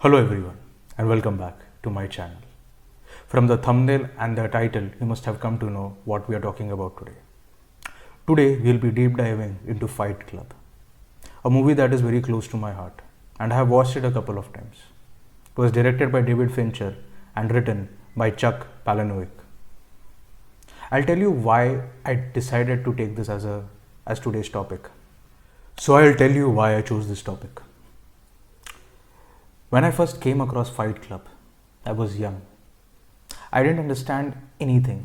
Hello everyone and welcome back to my channel. From the thumbnail and the title, you must have come to know what we are talking about today. Today we'll be deep diving into Fight Club, a movie that is very close to my heart and I have watched it a couple of times. It was directed by David Fincher and written by Chuck Palahniuk. I'll tell you why I decided to take this as today's topic. So I'll tell you why I chose this topic. When I first came across Fight Club, I was young. I didn't understand anything.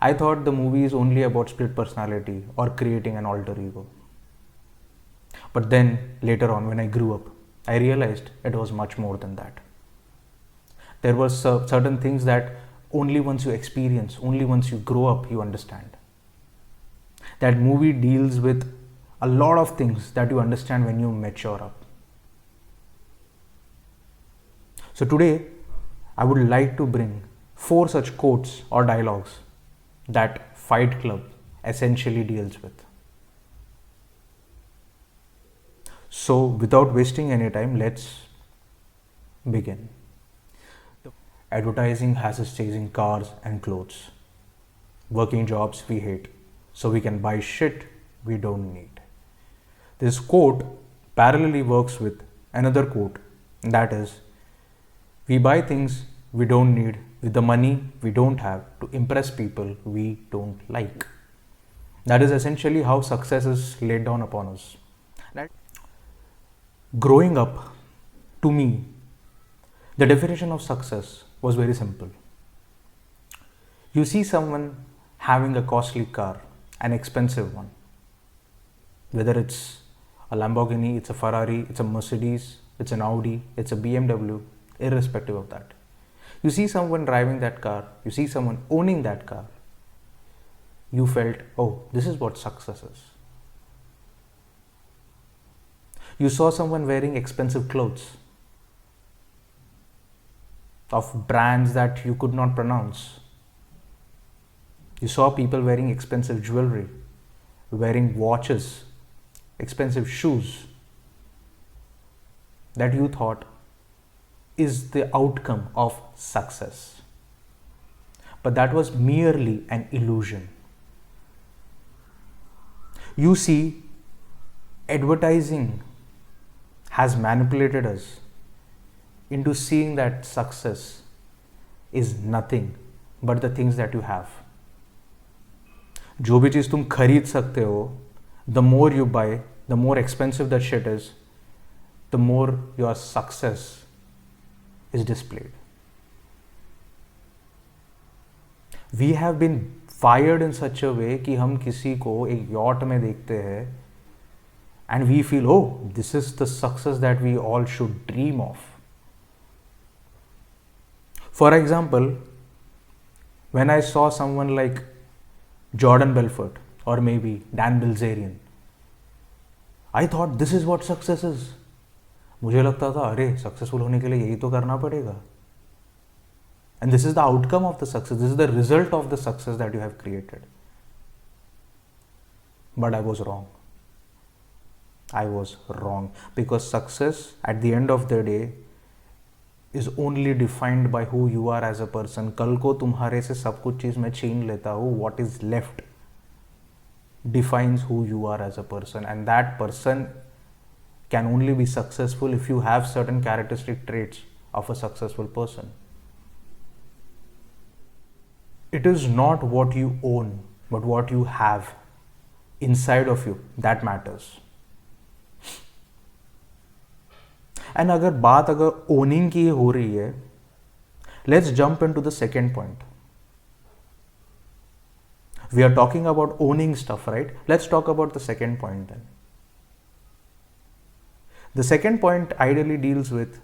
I thought the movie is only about split personality or creating an alter ego. But then, later on, when I grew up, I realized it was much more than that. There were certain things that only once you experience, only once you grow up, you understand. That movie deals with a lot of things that you understand when you mature up. So today, I would like to bring 4 such quotes or dialogues that Fight Club essentially deals with. So without wasting any time, let's begin. Advertising has us chasing cars and clothes, working jobs we hate, so we can buy shit we don't need. This quote parallelly works with another quote, that is, we buy things we don't need with the money we don't have to impress people we don't like. That is essentially how success is laid down upon us. Growing up, to me, the definition of success was very simple. You see someone having a costly car, an expensive one, whether it's a Lamborghini, it's a Ferrari, it's a Mercedes, it's an Audi, it's a BMW, irrespective of that. You see someone driving that car, you see someone owning that car, you felt, oh, this is what success is. You saw someone wearing expensive clothes of brands that you could not pronounce. You saw people wearing expensive jewelry, wearing watches, expensive shoes, that you thought is the outcome of success. But that was merely an illusion. You see, advertising has manipulated us into seeing that success is nothing but the things that you have. जो भी चीज़ तुम खरीद सकते हो, the more you buy, the more expensive that shit is, the more your success is displayed. We have been wired in such a way कि हम किसी को एक yacht में देखते हैं and we feel, oh, this is the success that we all should dream of. For example, when I saw someone like Jordan Belfort or maybe Dan Bilzerian, I thought this is what success is. मुझे लगता था अरे successful होने के लिए यही तो करना पड़ेगा. And this is the outcome of the success. This is the result of the success that you have created. But I was wrong. I was wrong because success at the end of the day is only defined by who you are as a person. कल को तुम्हारे से सब कुछ चीज़ मैं छीन लेता हूँ. What is left defines who you are as a person, and that person can only be successful if you have certain characteristic traits of a successful person. It is not what you own, but what you have inside of you that matters. And अगर बात owning की हो रही है, let's jump into the second point. We are talking about owning stuff, right? Let's talk about the second point then. The second point ideally deals with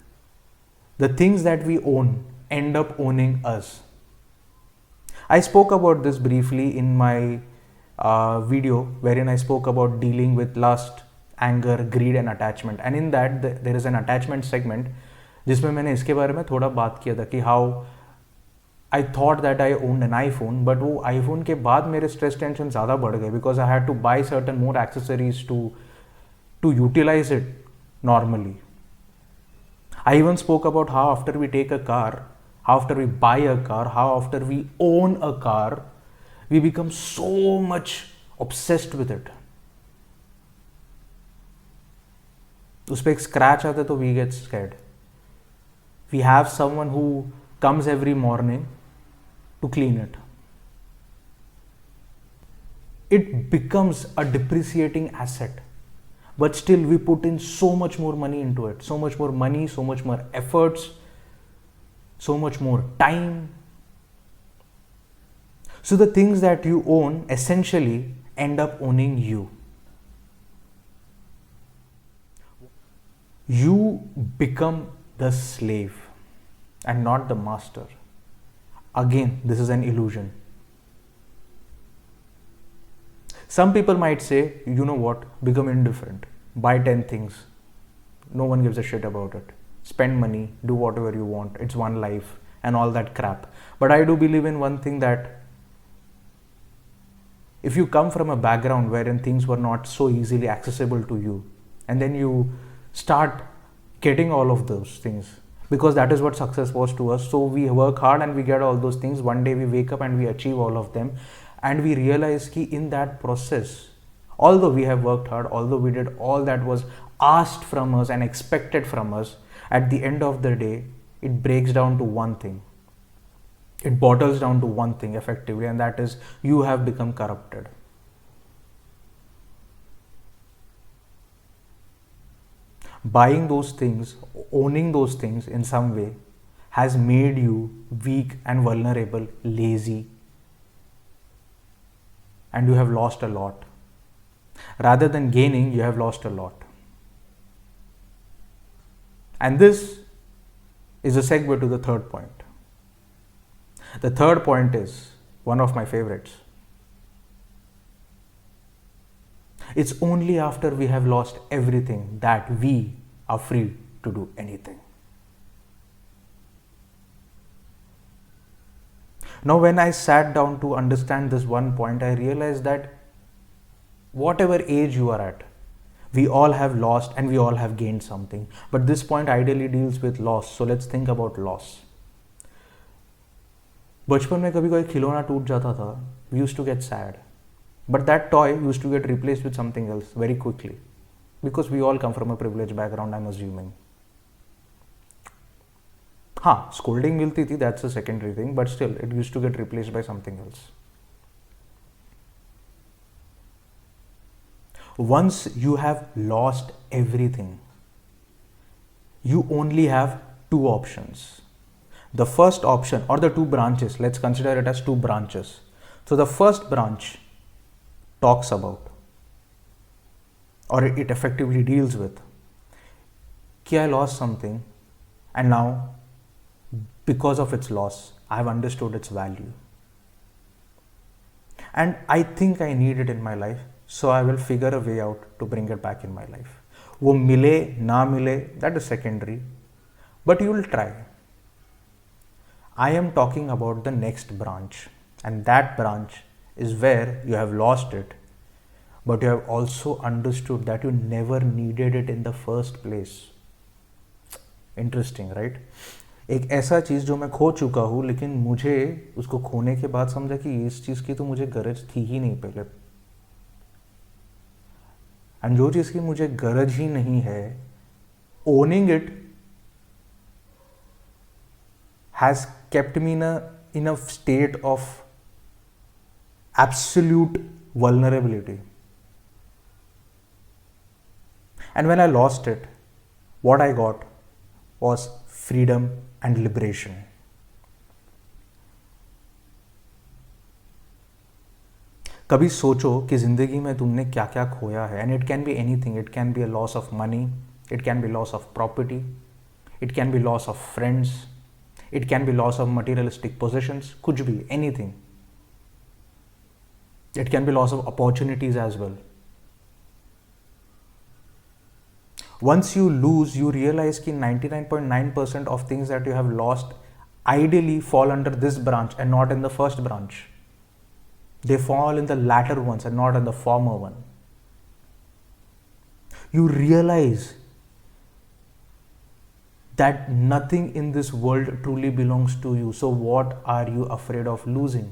the things that we own end up owning us. I spoke about this briefly in my video wherein I spoke about dealing with lust, anger, greed and attachment, and in that there is an attachment segment जिसमें मैंने इसके बारे में थोड़ा बात किया था कि how I thought that I owned an iPhone, but वो iPhone के बाद मेरे stress tension ज़्यादा बढ़ गए because I had to buy certain more accessories to utilize it normally. I even spoke about how after we take a car, how after we buy a car, how after we own a car, we become so much obsessed with it. उस पर एक scratch आता है तो we get scared. We have someone who comes every morning to clean it. It becomes a depreciating asset, but still we put in so much more money into it, so much more money, so much more efforts, so much more time. So the things that you own essentially end up owning you. You become the slave and not the master. Again, this is an illusion. Some people might say, you know what, become indifferent. Buy 10 things. No one gives a shit about it. Spend money, do whatever you want. It's one life and all that crap. But I do believe in one thing, that if you come from a background wherein things were not so easily accessible to you, and then you start getting all of those things, because that is what success was to us. So we work hard and we get all those things. One day we wake up and we achieve all of them, and we realize ki in that process, although we have worked hard, although we did all that was asked from us and expected from us, at the end of the day, it breaks down to one thing. It bottles down to one thing effectively, and that is you have become corrupted. Buying those things, owning those things in some way has made you weak and vulnerable, lazy, and you have lost a lot. Rather than gaining, you have lost a lot. And this is a segue to the third point. The third point is one of my favorites. It's only after we have lost everything that we are free to do anything. Now, when I sat down to understand this one point, I realized that whatever age you are at, we all have lost and we all have gained something. But this point ideally deals with loss. So let's think about loss. बचपन में कभी कोई खिलौना टूट जाता था, we used to get sad. But that toy used to get replaced with something else very quickly. Because we all come from a privileged background, I'm assuming. हाँ, scolding मिलती थी, that's a secondary thing, but still it used to get replaced by something else. Once you have lost everything, you only have two options. The first option, or the two branches, let's consider it as two branches. So the first branch talks about, or it effectively deals with, कि I lost something and now because of its loss, I have understood its value. And I think I need it in my life, so I will figure a way out to bring it back in my life. वो मिले ना मिले, that is secondary, but you will try. I am talking about the next branch, and that branch is where you have lost it, but you have also understood that you never needed it in the first place. Interesting, right? एक ऐसा चीज़ जो मैं खो चुका हूँ, लेकिन मुझे उसको खोने के बाद समझा कि इस चीज़ की तो मुझे गरज थी ही नहीं पहले, एंड जो चीज़ की मुझे गरज ही नहीं है, owning it has kept me in a state of absolute vulnerability. And when I lost it, what I got was freedom and liberation. कभी सोचो कि जिंदगी में तुमने क्या क्या खोया है, and it can be anything. It can be a loss of money, it can be loss of property, it can be loss of friends, it can be loss of materialistic possessions, कुछ भी, anything. It can be loss of opportunities as well. Once you lose, you realize कि 99.9% of things that you have lost ideally fall under this branch and not in the first branch. They fall in the latter ones and not in the former one. You realize that nothing in this world truly belongs to you. So what are you afraid of losing?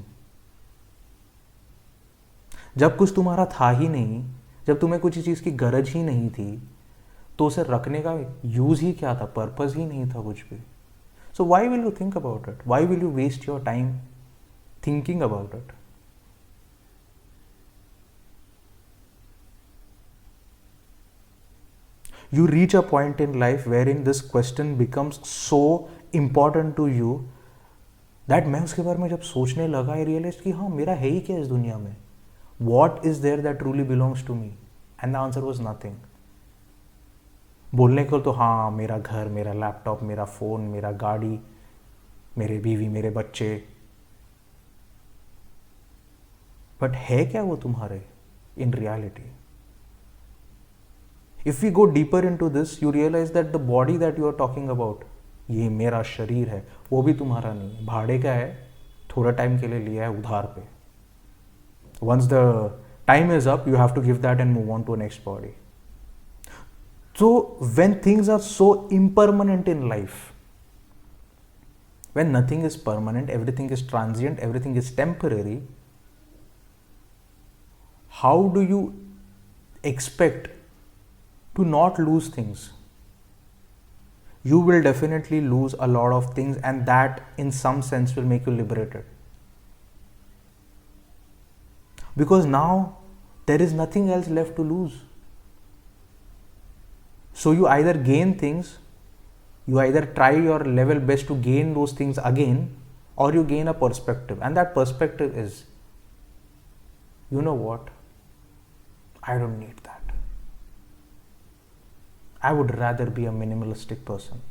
जब कुछ तुम्हारा था ही नहीं, जब तुम्हें कुछ चीज़ की गरज ही नहीं थी, तो उसे रखने का यूज ही क्या था, पर्पस ही नहीं था कुछ भी. So why will you think about it? Why will you waste your time thinking about it? You reach a point in life wherein this question becomes so important to you that मैं उसके बारे में जब सोचने लगा I realized कि हाँ मेरा है ही क्या इस दुनिया में. What is there that truly belongs to me? And the answer was nothing. बोलने को तो हाँ मेरा घर, मेरा लैपटॉप, मेरा फ़ोन, मेरा गाड़ी, मेरे बीवी, मेरे बच्चे, बट है क्या वो तुम्हारे in reality? If we go deeper into this, you realize that the body that you are talking about, ये मेरा शरीर है, वो भी तुम्हारा नहीं है, भाड़े का है, थोड़ा टाइम के लिए लिया है उधार पे. Once the time is up, you have to give that and move on to a next body. So when things are so impermanent in life, when nothing is permanent, everything is transient, everything is temporary, how do you expect to not lose things? You will definitely lose a lot of things, and that in some sense will make you liberated. Because now there is nothing else left to lose. So you either gain things, you either try your level best to gain those things again, or you gain a perspective. And that perspective is, you know what? I don't need that. I would rather be a minimalistic person.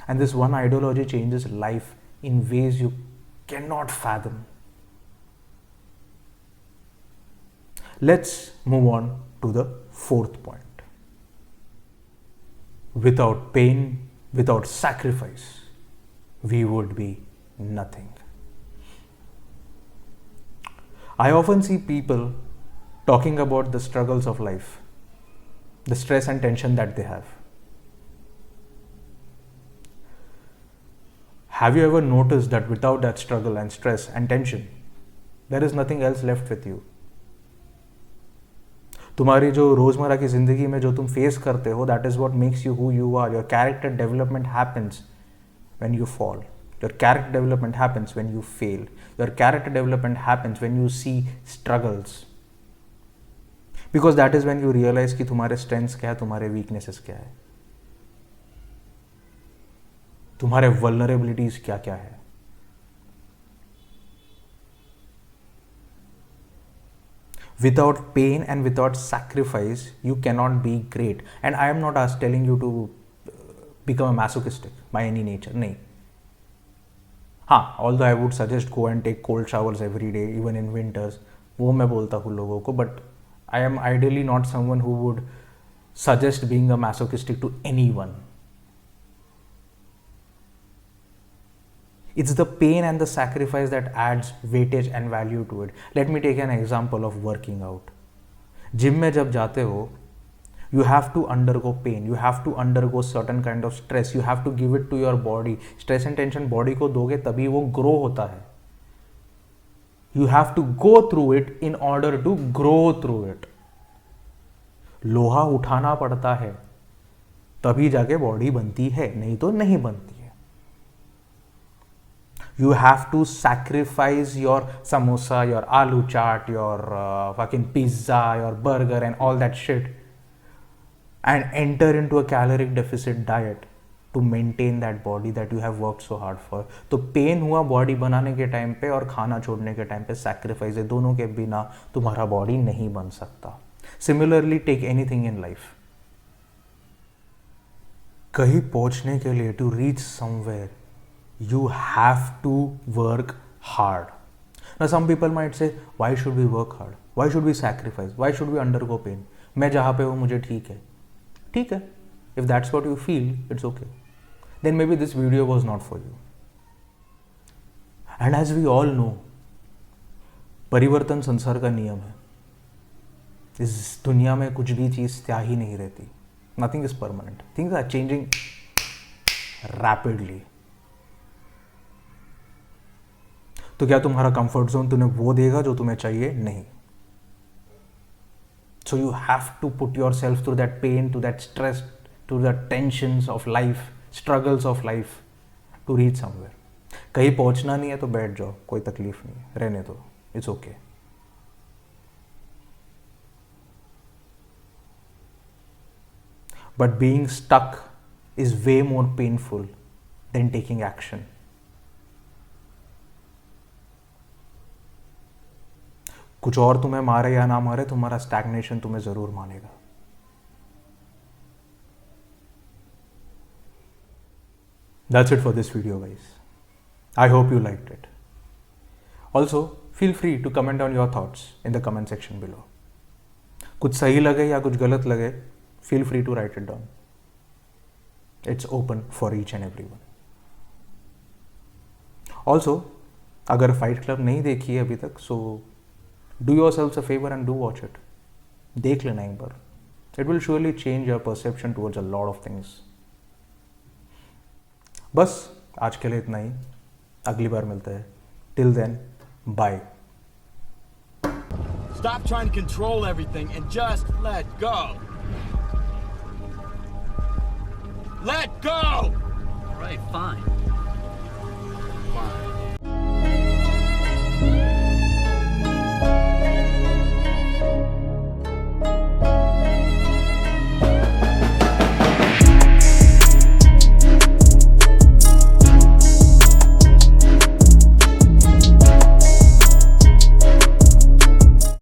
And this one ideology changes life in ways you cannot fathom. Let's move on to the fourth point. Without pain, without sacrifice, we would be nothing. I often see people talking about the struggles of life, the stress and tension that they have. Have you ever noticed that without that struggle and stress and tension, there is nothing else left with you? तुम्हारी जो रोज़मर्रा की ज़िंदगी में जो तुम face करते हो, that is what makes you who you are. Your character development happens when you fall. Your character development happens when you fail. Your character development happens when you see struggles. Because that is when you realize कि तुम्हारे strengths क्या है, तुम्हारे weaknesses क्या है, तुम्हारे vulnerabilities क्या क्या है. Without pain and without sacrifice, you cannot be great. And I am not telling you to become a masochistic by any nature. नहीं. हाँ, although I would suggest go and take cold showers every day, even in winters. वो मैं बोलता हूँ लोगों को, but I am ideally not someone who would suggest being a masochistic to anyone. It's the pain and the sacrifice that adds weightage and value to it. Let me take an example of working out. Gym में जब जाते हो, you have to undergo pain. You have to undergo certain kind of stress. You have to give it to your body. Stress and tension body को दोगे तभी वो grow होता है. You have to go through it in order to grow through it. लोहा उठाना पड़ता है, तभी जाके बॉडी बनती है, नहीं तो नहीं बनती है. You have to sacrifice your samosa, your aloo chaat, your fucking pizza, your burger and all that shit, and enter into a caloric deficit diet to maintain that body that you have worked so hard for. तो pen हुआ body बनाने के time पे और खाना छोड़ने के time पे सैक्रिफाइस है, दोनों के बिना तुम्हारा बॉडी नहीं बन सकता. Similarly, take anything in life. कहीं पहुंचने के लिए, to reach somewhere, you have to work hard. Now some people might say, why should we work hard? Why should we sacrifice? Why should we undergo pain? मैं जहाँ पे हूँ मुझे ठीक है. ठीक है. If that's what you feel, it's okay. Then maybe this video was not for you. And as we all know, परिवर्तन संसार का नियम है. इस दुनिया में कुछ भी चीज़ स्थायी नहीं रहती. Nothing is permanent. Things are changing rapidly. तो क्या तुम्हारा कंफर्ट जोन तुम्हें वो देगा जो तुम्हें चाहिए? नहीं. So you have to put yourself through that pain, to that stress, to the tensions of life, struggles of life to reach somewhere. कहीं पहुंचना नहीं है तो बैठ जाओ, कोई तकलीफ नहीं है, रहने दो, it's okay. But being stuck is way more painful than taking action. कुछ और तुम्हें मारे या ना मारे, तुम्हारा स्टैग्नेशन तुम्हें जरूर मानेगा. That's it for this video, guys. I hope you liked it. Also, feel free to comment down your thoughts in the comment section below. कुछ सही लगे या कुछ गलत लगे, feel free to write it down. It's open for each and everyone. Also, अगर fight club नहीं देखी है अभी तक, so do yourselves a favor and do watch it. देख लेना एक बार. It will surely change your perception towards a lot of things. बस आज के लिए इतना ही. अगली बार मिलते हैं. Till then, bye. Stop trying to control everything and just let go. Let go! All right, fine. Fine.